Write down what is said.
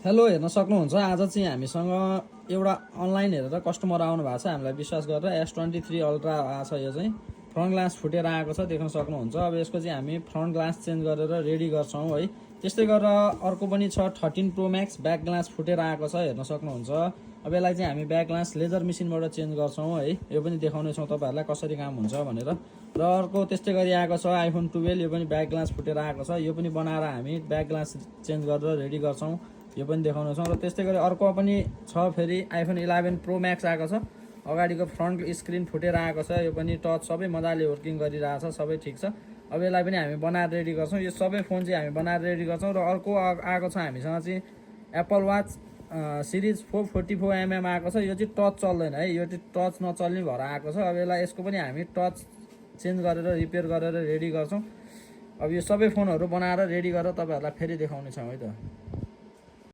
Hello हेर्न सक्नुहुन्छ आज चाहिँ हामीसँग एउटा अनलाइन हेरेर कस्टमर आउनु भएको छ हामीलाई विश्वास गरेर S23 अल्ट्रा आएको छ। यो चाहिँ फ्रन्ट ग्लास फुटेर आएको छ देख्न सक्नुहुन्छ। अब यसको चाहिँ हामी फ्रन्ट ग्लास चेन्ज गरेर रेडी गर्छौँ है। त्यस्तै गरेर अर्को पनि छ 13 प्रो म्याक्स ब्याक ग्लास फुटेर आएको छ हेर्न सक्नुहुन्छ। अब यसलाई चाहिँ हामी ब्याक ग्लास लेजर मेसिनबाट चेन्ज गर्छौँ है। यो पनि देखाउनेछौँ तपाईँहरूलाई कसरी काम हुन्छ भनेर। र अर्को त्यस्तै गरी आएको छ iPhone 12, यो पनि ब्याक ग्लास फुटेर आएको छ। यो पनि बनाएर हामी ब्याक ग्लास चेन्ज गरेर रेडी गर्छौँ, यो पनि देखाउनेछौँ। र त्यस्तै गरी अर्को पनि छ फेरि iPhone 11 प्रो म्याक्स आएको छ। अगाडिको फ्रन्ट स्क्रिन फुटेर आएको छ। यो पनि टच सबै मजाले वर्किङ गरिरहेछ, सबै ठिक छ। अब यसलाई पनि हामी बनाएर रेडी गर्छौँ। यो सबै फोन चाहिँ हामी बनाएर रेडी गर्छौँ। र अर्को आएको छ हामीसँग चाहिँ एप्पल वाच सिरिज 444mm आएको छ। यो चाहिँ टच चल्दैन है, यो चाहिँ टच नचल्ने भएर आएको छ। अब यसलाई यसको पनि हामी टच चेन्ज गरेर रिपेयर गरेर रेडी गर्छौँ। अब यो सबै फोनहरू बनाएर रेडी गरेर तपाईँहरूलाई फेरि देखाउने छौँ है त।